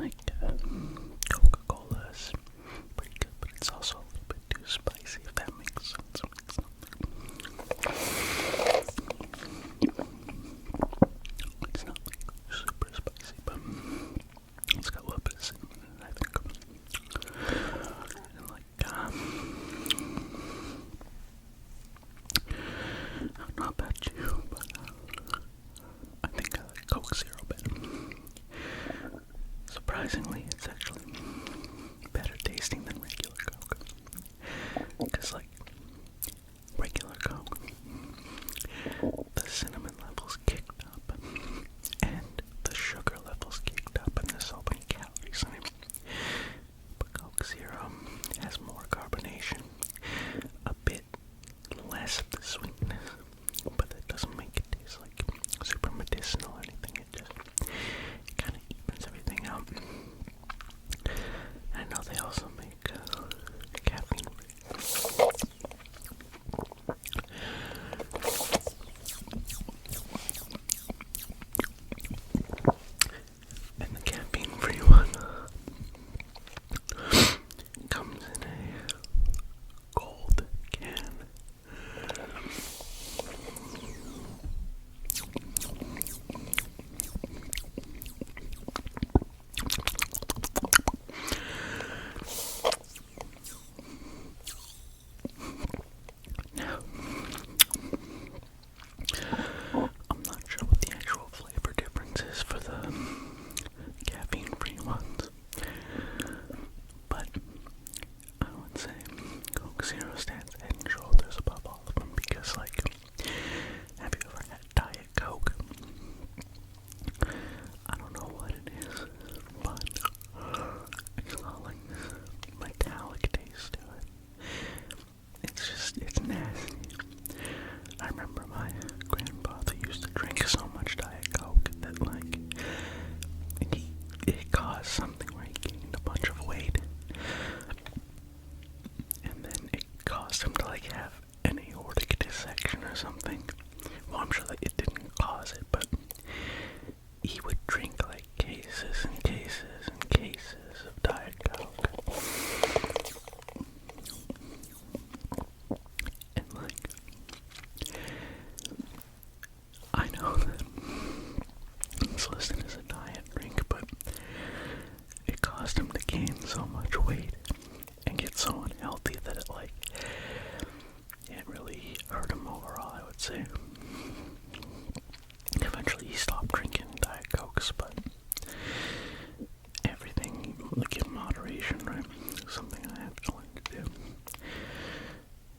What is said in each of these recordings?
like Coca-Cola is pretty good, but it's also a little bit too spicy, if that makes sense. It's not like super spicy, but it's got a little bit of cinnamon in it, I think. And like, I don't know about you, but I think I like Coke Zero better. Surprisingly, it's actually better tasting than regular Coke. Because, like, regular Coke, the cinnamon levels kicked up, and the sugar levels kicked up, and there's so many calories in it. But Coke Zero has more carbonation, a bit less of the sweetness, but that doesn't make it taste like super medicinal or anything. It kind of evens everything out. I know they also make caffeine free. And the caffeine free one comes in a gold can. Now, I'm not sure what the actual flavor difference is for the caffeine-free ones, but I would say Coke Zero stands head and shoulders above all of them because, like, have you ever had Diet Coke? I don't know what it is, but it's got like this metallic taste to it. It's nasty. I remember my grandfather used to drink so much Diet Coke that, like, it caused something where he gained a bunch of weight. And then it caused him to, like, have an aortic dissection or something. Well, I'm sure that it didn't cause it, but he would drink, like, cases and cases and cases of Diet Coke. And, like, I know that it's listed as a diet drink, but it caused him to gain so much weight and get so unhealthy that it, like, it really hurt him overall, I would say. Eventually he stopped drinking Diet Cokes, but everything, like, in moderation, right? Something I have to learn to do.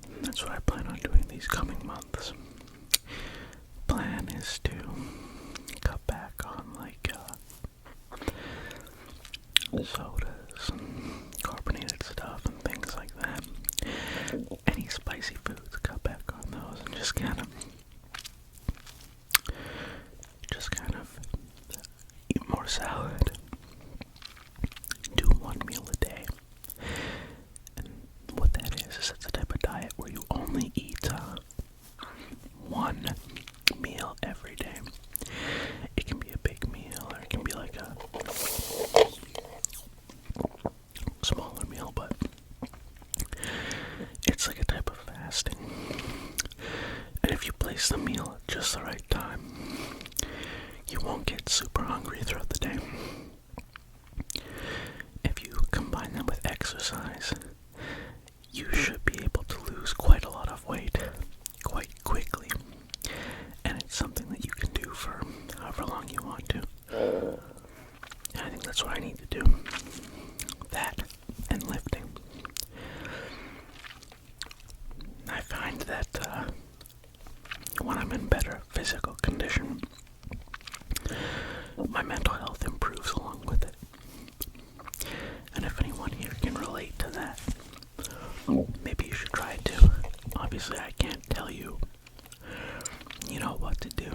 And that's what I plan on doing these coming months. Plan is to cut back on, like, sodas and carbonated stuff and things like that. Any spicy foods, cut back on those and just kind of eat more salad. Do one meal a day. And what that is it's a type of diet where you only eat one meal every day. It can be a big meal or it can be like a smaller meal, but it's like a type of fasting. And if you place the meal at just the right time, you won't get super hungry throughout the day. If you combine them with exercise, you should be able to lose quite a lot of weight quite quickly. And it's something that you can do for however long you want to. And I think that's what I need to do. That and lifting. I find that when I'm in better physical condition, my mental health improves along with it. And if anyone here can relate to that, maybe you should try it too. Obviously, I can't tell you, what to do,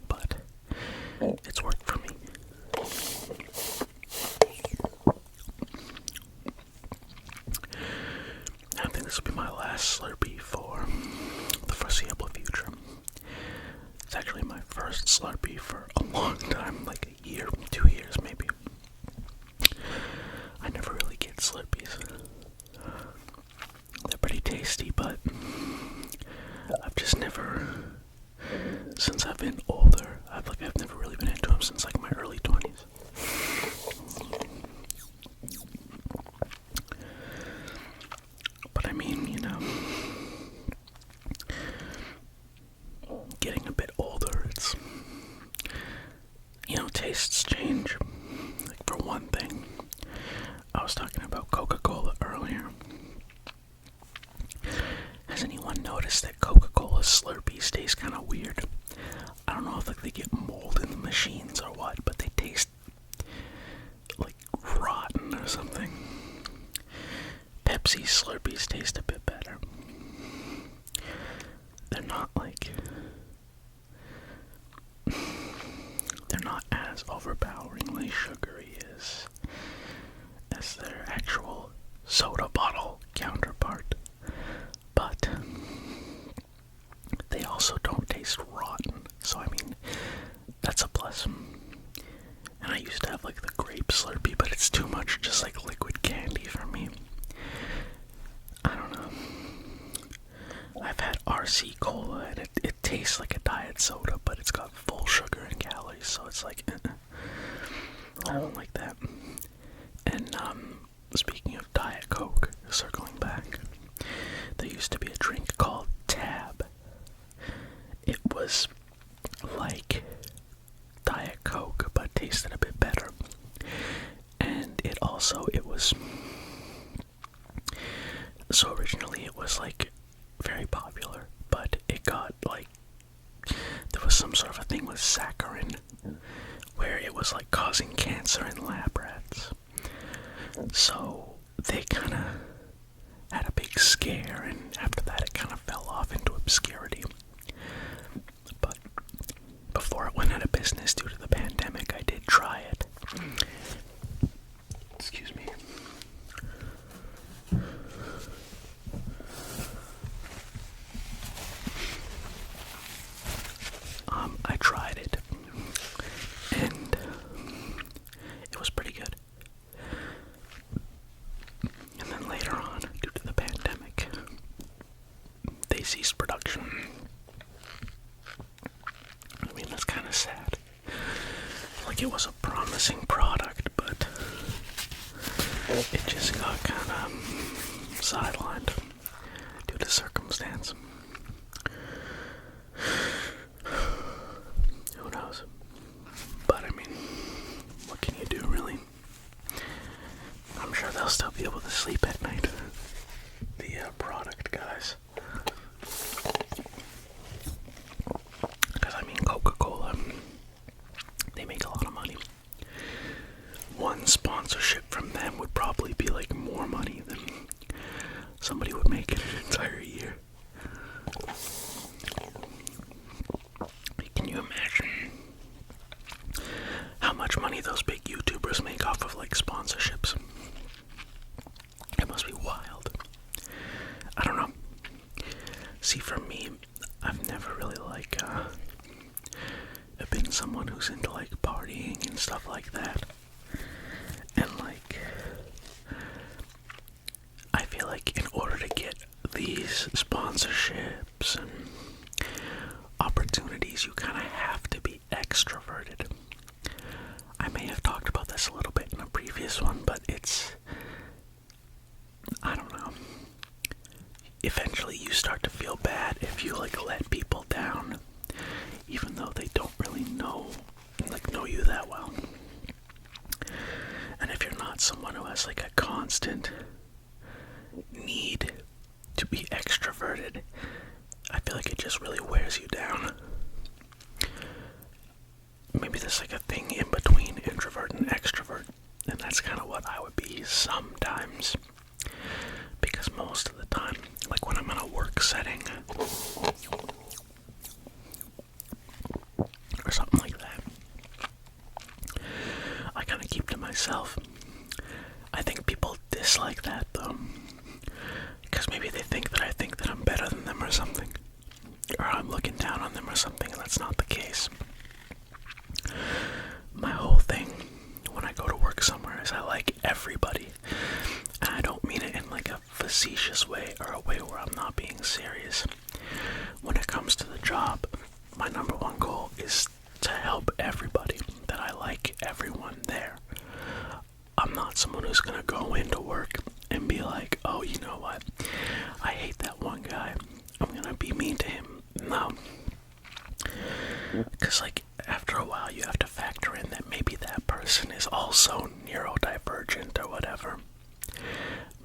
but it's worked for me. I think this will be my last Slurpee for the foreseeable future. It's actually my first Slurpee for a long time, like a year, 2 years maybe. Slurpees taste a bit better. They're not like... They're not as overpoweringly sugary as their actual soda bottle counterpart. But they also don't taste rotten. So I mean, that's a plus. And I used to have like the grape Slurpee, but it's too much just like liquid candy for me. I don't know. I've had RC Cola and it tastes like a diet soda, but it's got full sugar and calories, so it's like, I don't like that. And speaking of Diet Coke, circling back, there used to be a drink called Tab. It was like Diet Coke, but tasted a bit better. And it was, so originally it was like very popular, but it got like, there was some sort of a thing with saccharin, where it was like causing cancer in lab rats. So they kind of had a big scare, and after that it kind of fell off into obscurity. But before it went out of business due to the pandemic, I did try it. Excuse me. I tried it, and it was pretty good. And then later on, due to the pandemic, they ceased production. I mean, that's kind of sad. Like, it was a promising product, but it just got kind of sidelined due to circumstance. Who knows? But I mean, what can you do, really? I'm sure they'll still be able to sleep at night. The product guys. Because I mean, Coca-Cola, they make a lot of money. One sponsorship from them would probably be like more money than somebody would make in an entire year. Can you imagine how much money those big YouTubers make off of like sponsorships? It must be wild. I don't know. See, for me, I've never really like been someone who's into like partying and stuff like that. And like, I feel like in order to get these sponsorships and opportunities, you kind of have to be extroverted. I may have talked about this a little bit in a previous one, but I don't know. Eventually you start to feel bad if you like let people down, even though they don't really know you that well. And if you're not someone who has like a constant need to be extroverted, I feel like it just really wears you down. Maybe there's like a thing in between introvert and extrovert, and that's kind of what I would be sometimes. Because most of the time, like when I'm in a work setting or something like that, I kind of keep to myself. I think people dislike that though, because maybe they think that I'm better than them or something, or I'm looking down on them or something, and that's not the case. My whole thing when I go to work somewhere is I like everybody, and I don't mean it in like a facetious way or a way where I'm not being serious. When it comes to the job, my number one goal is to help everybody, that I like everyone there. I'm not someone who's gonna go into work and be like, oh, you know what, I hate that one guy, I'm gonna be mean to him. No. Because like, after a while you have to factor in that maybe that person is also neurodivergent or whatever.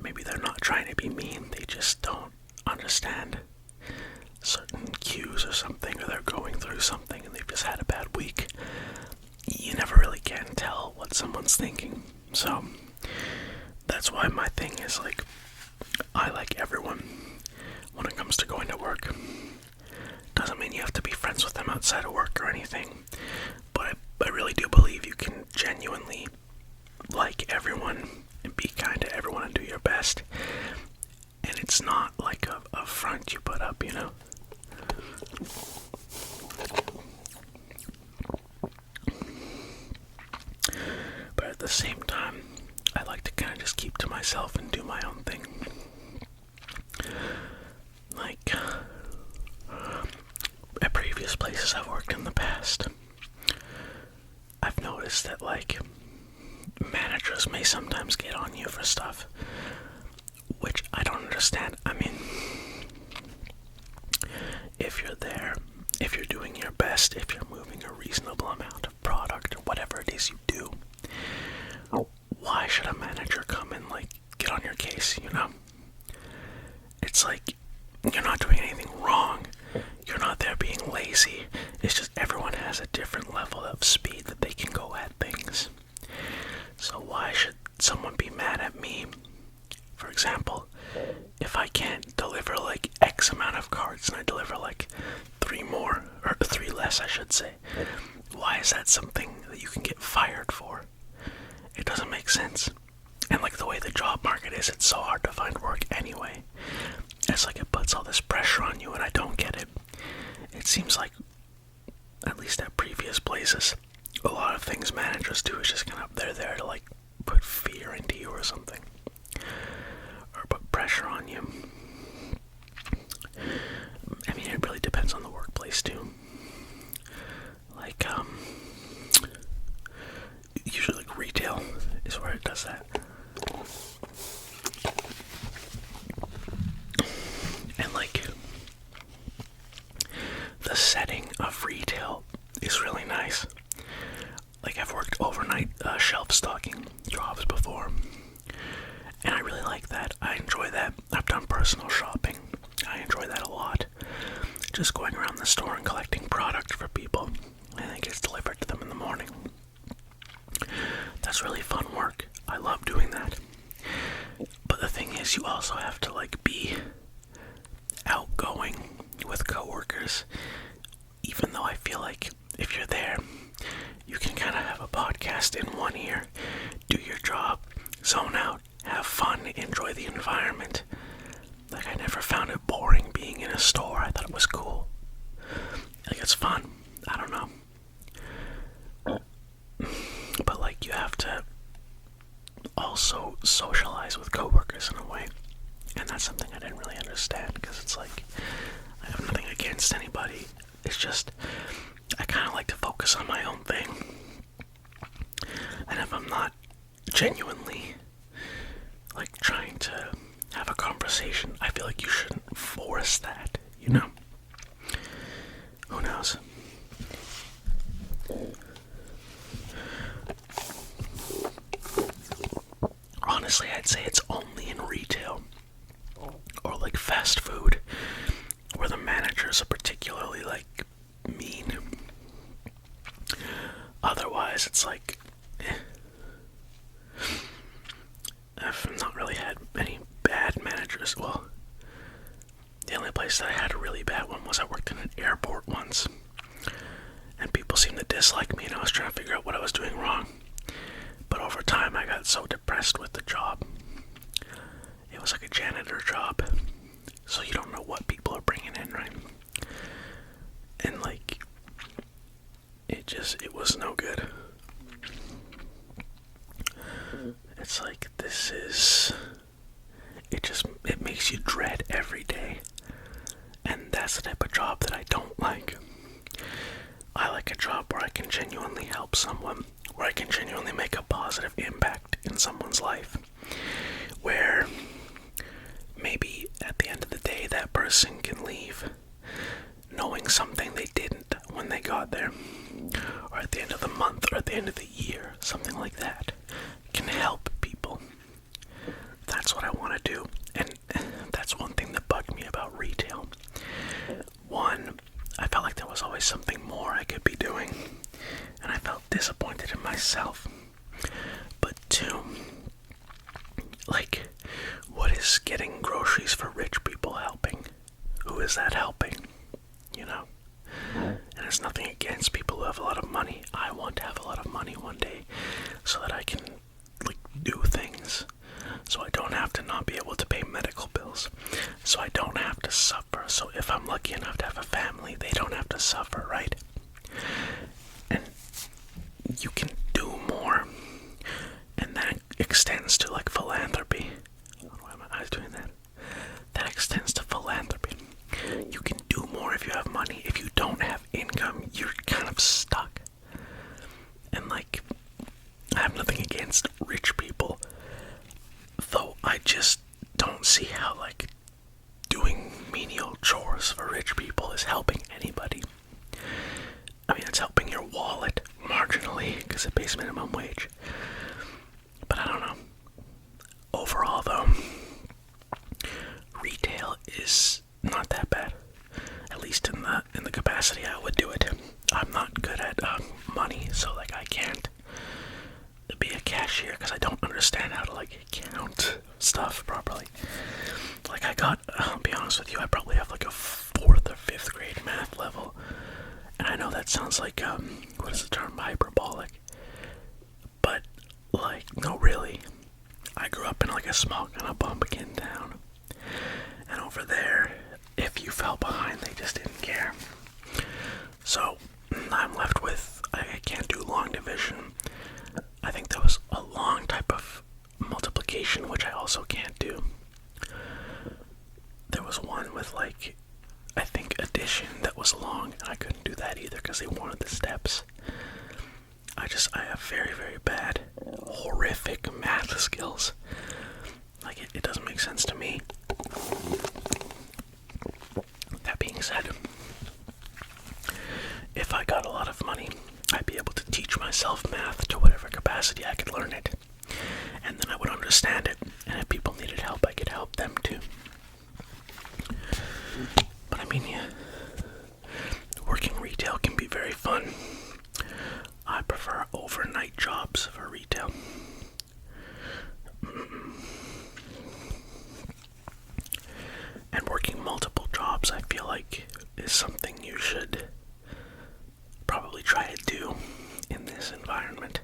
Maybe they're not trying to be mean, they just don't understand certain cues or something, or they're going through something and they've just had a bad week. You never really can tell what someone's thinking. So that's why my thing is like, I like everyone when it comes to going to work. Doesn't mean you have to be friends with them outside of work or anything, but I really do believe you can genuinely like everyone and be kind to everyone and do your best. And it's not like a front you put up, you know? But at the same time, I like to kind of just keep to myself and do my own thing. Like, at previous places I've worked in the past, I've noticed that, like, managers may sometimes get on you for stuff, which I don't understand. I mean, if you're there, if you're doing your best, if you're moving a reasonable amount of product or whatever it is you do, why should a manager come and, like, get on your case, you know? It's like, you're not doing anything wrong. You're not there being lazy. It's just everyone has a different level of speed that they can go at things. So why should someone be mad at me? For example, if I can't deliver like X amount of cards and I deliver like 3 more, or 3 less I should say, why is that something that you can get fired for? It doesn't make sense. And like the way the job market is, it's so hard to find work anyway. It's like it puts all this pressure on you, and I don't get it. It seems like, at least at previous places, a lot of things managers do is just kind of, they're there to like put fear into you or something. Or put pressure on you. I mean, it really depends on the workplace too. Like, usually like retail is where it does that. And like, the setting of retail is really nice. Like, I've worked overnight shelf stocking jobs before, and I really like that. I enjoy that. I've done personal shopping. I enjoy that a lot. Just going around the store and collecting product for people, and it gets delivered to them in the morning. That's really fun work. I love doing that. But the thing is, you also have to like be outgoing with coworkers. Even though I feel like if you're there, you can kind of have a podcast in one ear, do your job, zone out, have fun, enjoy the environment. Like, I never found it boring being in a store. I thought it was cool. Like, it's fun. I don't know. But like, you have to also socialize with coworkers in a way. And that's something I didn't really understand, because it's like, I have nothing against anybody. It's just, I kind of like to focus on my own thing. And if I'm not genuinely, like, trying to have a conversation, I feel like you shouldn't force that, you know? Who knows? Honestly, I'd say it's only in retail or like fast food where the managers are particularly like mean. Otherwise, it's like, I've not really had any bad managers. Well, the only place that I had a really bad one was I worked in an airport once, and people seemed to dislike me, and I was trying to figure out what I was doing wrong. But over time, I got so depressed with the job. It was like a janitor job, so you don't know what people are bringing in, right? And like, it was no good. It's like, it makes you dread every day. And that's the type of job that I don't like. I like a job where I can genuinely help someone, where I can genuinely make a positive impact in someone's life, where maybe at the end of the day that person can leave knowing something they didn't when they got there, or at the end of the month, or at the end of the year, something like that can help people. That's what I want to do. And that's one thing that bugged me about retail. One, I felt like there was always something more I could be doing, and I felt disappointed in myself. But two, like, what is getting is that helping? You know? And it's nothing against people who have a lot of money. I want to have a lot of money one day so that I can, like, do things. So I don't have to not be able to pay medical bills. So I don't have to suffer. So if I'm lucky enough to have a family, they don't have to suffer, right? And you can do more. And that extends to, like, philanthropy. Why are my eyes doing that? That extends to philanthropy. You can do more if you have money. If you don't have income, you're kind of stuck. And, like, I have nothing against rich people, though I just don't see how, like, doing menial chores for rich people is helping anybody. I mean, it's helping your wallet marginally because it pays minimum wage. But I don't know. Overall, though, retail is not that bad. At least in the capacity I would do it. I'm not good at money, so, like, I can't be a cashier because I don't understand how to, like, count stuff properly. Like, I'll be honest with you, I probably have, like, a 4th or 5th grade math level. And I know that sounds like, what is the term, hyperbolic. But, like, no, really. I grew up in, like, a small kind of bumpkin town. And over there, if you fell behind, they just didn't care. So, I'm left with, I can't do long division. I think there was a long type of multiplication, which I also can't do. There was one with, like, I think addition that was long, and I couldn't do that either because they wanted the steps. I have very, very bad, horrific math skills. Like, it doesn't make sense to me. That being said, if I got a lot of money, I'd be able to teach myself math to whatever capacity I could learn it. And then I would understand it. And if people needed help, I could help them too. But I mean, yeah, working retail can be very fun. I prefer overnight jobs for retail. And working multiple jobs, I feel like, is something you should probably try to do in this environment.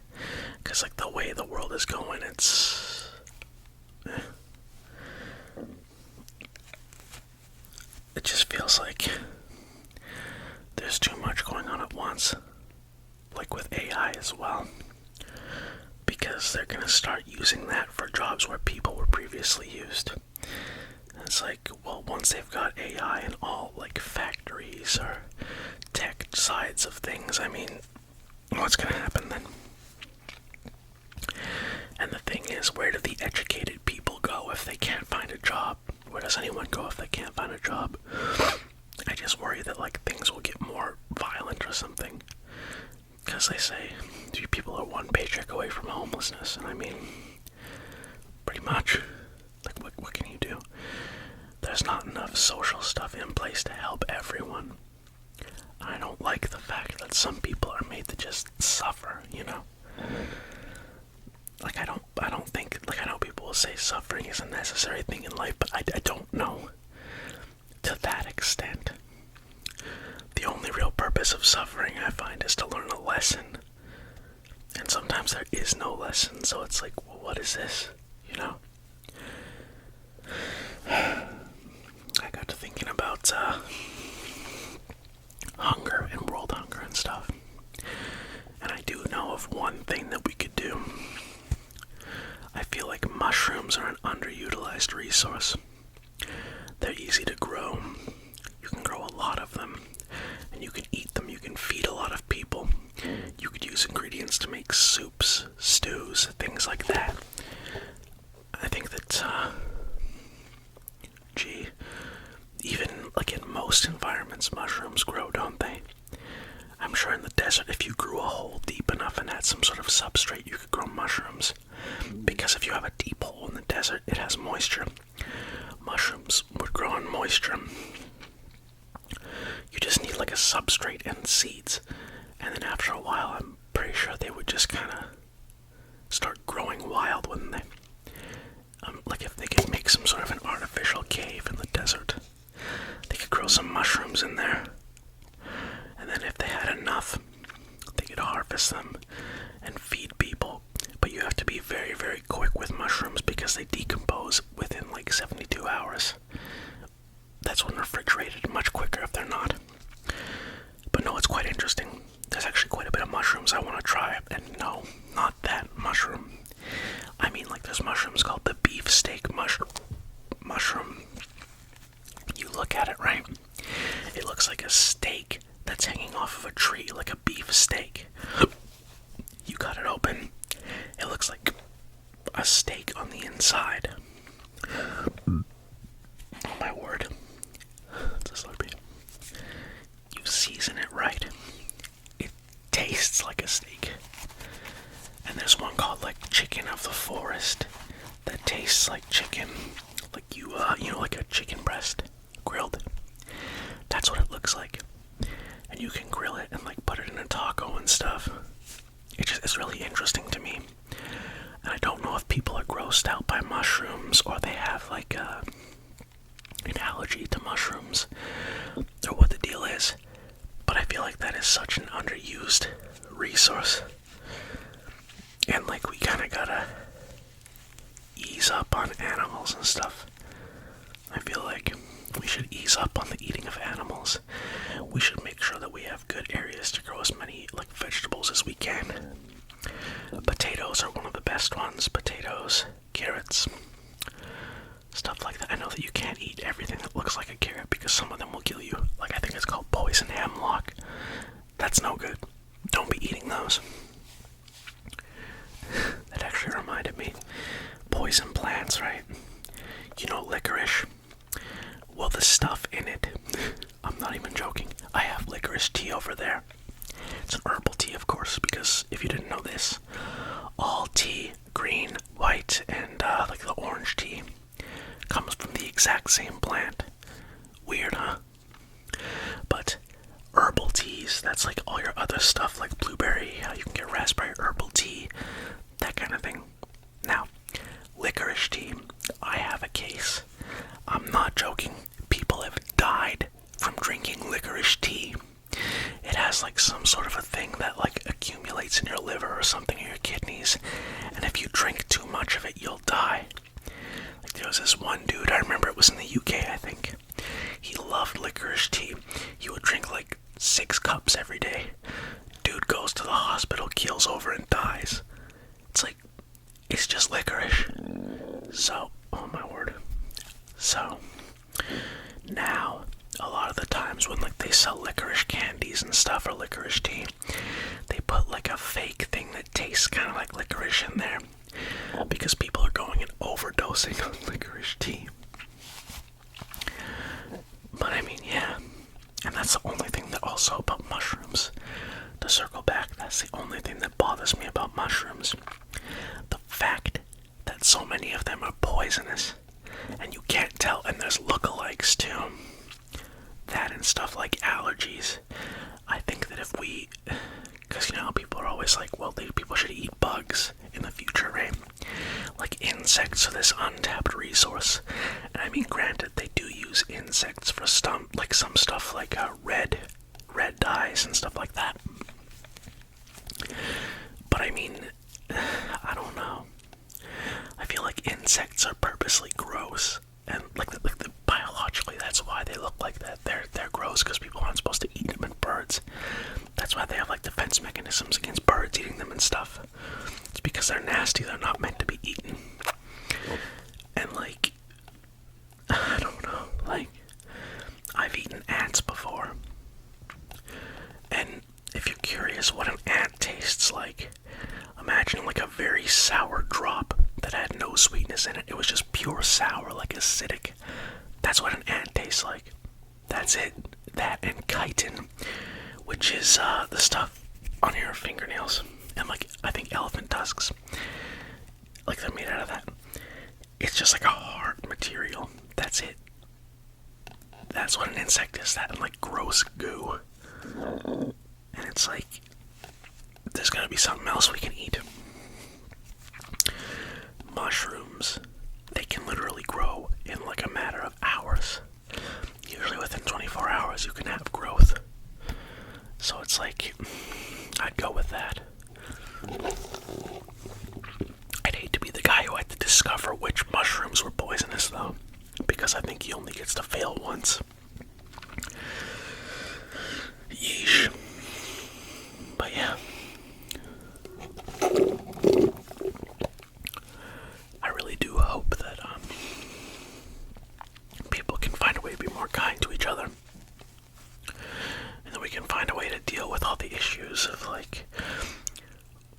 Because, like, the way the world is going, it's... It just feels like there's too much going on at once. Like with AI as well. Because they're going to start using that for jobs where people were previously used. And it's like, well, once they've got AI in all, like, factories or tech sides of things, I mean, what's going to happen then? And the thing is, where do the educated people go if they can't find a job? Where does anyone go if they can't find a job? I just worry that, like, things will get more violent or something. Because they say people are one paycheck away from homelessness, and I mean, pretty much. Like, what can you do? There's not enough social stuff in place to help everyone. I don't like the fact that some people are made to just suffer, you know? Like, I don't think, like, I know people will say suffering is a necessary thing in life, but I don't know to that extent. The only real purpose of suffering, I find, is to learn a lesson. And sometimes there is no lesson, so it's like, well, what is this, you know? I got to thinking about hunger and world hunger and stuff. And I do know of one thing that we could do. I feel like mushrooms are an underutilized resource. They're easy to grow. You can grow a lot of them. And you can eat them. You can feed a lot of people. You could use ingredients to make soups, stews, things like that. I think that, even, like, in most environments, mushrooms grow, don't they? I'm sure in the desert, if you grew a hole deep enough and had some sort of substrate, you could grow mushrooms. Because if you have a deep hole in the desert, it has moisture. Mushrooms would grow on moisture. You just need, like, a substrate and seeds. And then after a while, I'm pretty sure they would just kind of start growing wild, wouldn't they? Like, if they could make some sort of an artificial cave in the desert, they could grow some because they decompose within like 72 hours. That's when refrigerated, much quicker if they're not. But no, it's quite interesting. There's actually quite a bit of mushrooms I want to try, and no, not that mushroom. I mean, like, there's mushrooms called the beefsteak mushroom. You look at it, right? It looks like a steak that's hanging off of a tree, like a beef steak. You cut it open, it looks like a steak on the inside. Oh my word. It's a Slurpee. You season it right. It tastes like a steak. And there's one called like chicken of the forest that tastes like chicken. Like like a chicken breast grilled. That's what it looks like. And you can grill it and like put it in a taco and stuff. It's really interesting to me. And I don't know if people are grossed out by mushrooms or they have like an allergy to mushrooms or what the deal is. But I feel like that is such an underused resource. And like we kind of gotta ease up on animals and stuff. I feel like we should ease up on the eating of animals. We should make sure that we have good areas to grow as many like vegetables as we can. Potatoes are one of the best ones. Potatoes, carrots, stuff like that. I know that you can't eat everything that looks like a carrot because some of them will kill you. Like I think it's called poison hemlock. That's no good. Don't be eating those. That actually reminded me. Poison plants, right? You know licorice? Well, the stuff in it, I'm not even joking. I have licorice tea over there. It's an herbal tea, of course, because if you didn't know this, all tea, green, white, and like the orange tea, comes from the exact same plant. Weird, huh? But herbal teas, that's like all your other stuff, like blueberry, you can get raspberry herbal tea, that kind of thing. Now, licorice tea, I have a case. I'm not joking. People have died from drinking licorice tea. It has like some sort of a thing that like accumulates in your liver or something in your kidneys, and if you drink too much of it, you'll die. Like there was this one dude, I remember it was in the UK, I think. He loved licorice tea. He would drink like 6 cups every day. Dude goes to the hospital, keels over, and dies. It's like, it's just licorice. So, oh my word. So, now, a lot of the times when like they sell licorice candies and stuff or licorice tea, they put like a fake thing that tastes kind of like licorice in there because people are going and overdosing on licorice tea. But I mean, yeah, and that's the only thing that also about mushrooms. To circle back, that's the only thing that bothers me about mushrooms. The fact that so many of them are poisonous, and you can't tell, and there's lookalikes too. That and stuff like allergies. I think that if we, because you know, people are always like, well, people should eat bugs in the future, right? Like insects are this untapped resource. And I mean, granted, they do use insects for some stuff like red dyes and stuff like that. But I mean, I don't know. I feel like insects are purposely gross, and like biologically, that's why they look like that. They're gross because people aren't supposed to eat them, and birds. That's why they have like defense mechanisms against birds eating them and stuff. It's because they're nasty. They're not meant to be eaten. And like, I don't know. Like, I've eaten ants before, and if you're curious what an ant tastes like, imagine like a very sour drop that had no sweetness in it. It was just pure sour, like acidic. That's what an ant tastes like. That's it. That and chitin, which is the stuff on your fingernails. And like, I think elephant tusks, like they're made out of that. It's just like a hard material. That's it. That's what an insect is. That and like gross goo. And it's like, there's gotta be something else we can eat. Mushrooms, they can literally grow in like a matter of hours. Usually within 24 hours you can have growth. So it's like, I'd go with that. I'd hate to be the guy who had to discover which only gets to fail once. Yeesh. But yeah. I really do hope that people can find a way to be more kind to each other. And that we can find a way to deal with all the issues of like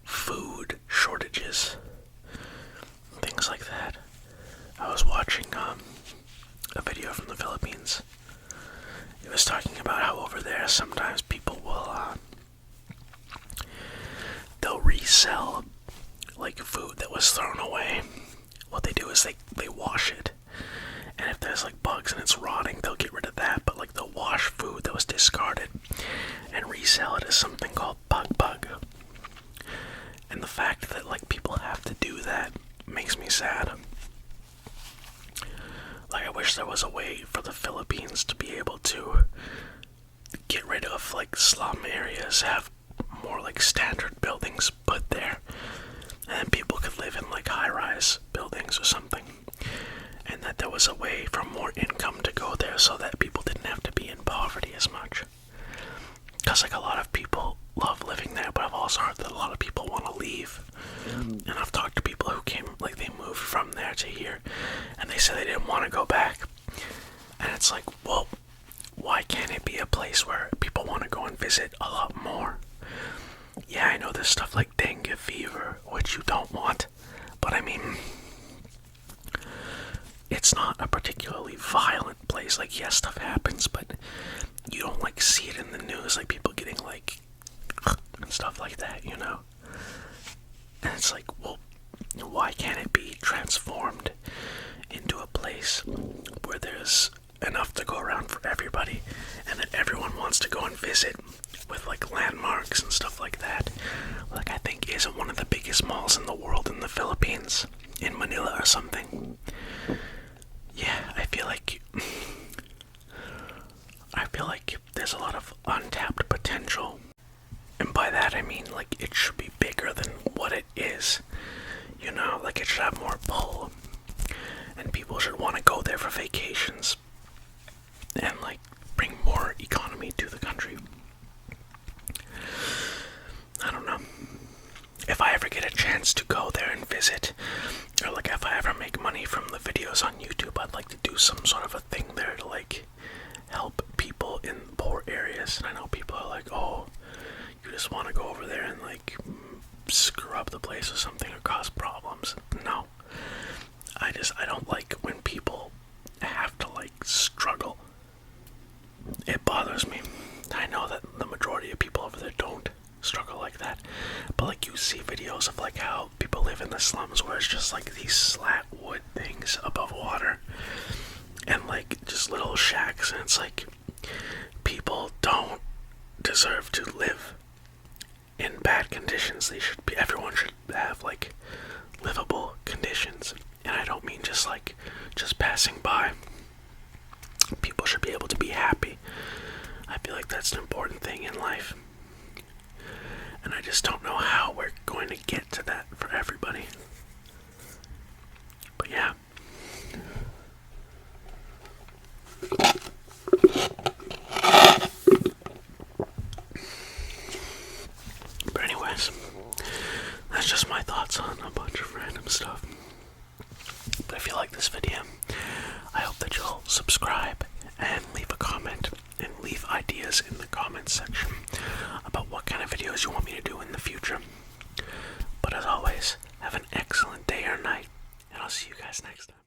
food shortages, things like that. I was watching a video from the Philippines. It was talking about how over there sometimes people will they'll resell like food that was thrown away. What they do is they wash it, and if there's like bugs and it's rotting, they'll get rid of that, but like they'll wash food that was discarded and resell it as something called bug. And the fact that like people have to do that makes me sad. Like I wish there was a way for the Philippines to be able to get rid of like slum areas, have more like standard buildings put there, and then people could live in like high-rise buildings or something, and that there was a way for more income to go there so that people didn't have to be in poverty as much. Because like a lot of people love living there, but I've also heard that a lot of people want to leave. And I've talked to people who came, like they moved from there to here, and they said they didn't want to go back. And it's like, well, why can't it be a place where people want to go and visit a lot more? Yeah, I know there's stuff like dengue fever, which you don't want, but I mean, it's not a particularly violent place. Like, yes, stuff happens, but you don't like see it in the news, like people getting like and stuff like that, you know? And it's like, well, why can't it be transformed into a place where there's enough to go around for everybody, and that everyone wants to go and visit, with like landmarks and stuff like that? Like I think isn't one of the biggest malls in the world in the Philippines, in Manila or something. Yeah, I feel like there's a lot of untapped potential. And by that I mean like it should be bigger than what it is. You know, like it should have more pull. And people should want to go there for vacations. And like bring more economy to the country. I don't know. If I ever get a chance to go there and visit, or like if I ever make money from the videos on YouTube, I'd like to do some sort of a thing there to like help people in poor areas. And I know people are like, oh, you just want to go over there and like screw up the place or something or cause problems. No. I don't like when people have to like struggle. It bothers me. I know that the majority of people over there don't struggle like that, but like you see videos of like how people live in the slums where it's just like these slat wood things above water and like just little shacks, and it's like people don't deserve to live in bad conditions. Everyone should have like livable conditions, and I don't mean just passing by. People should be able to be happy. I feel like that's an important thing in life. And I just don't know how we're going to get to that for everybody. But yeah. But anyways, that's just my thoughts on a bunch of random stuff. But if you like this video, I hope that you'll subscribe and leave a comment and leave ideas in the comments section about what kind of videos you want me to do in the future. But as always, have an excellent day or night, and I'll see you guys next time.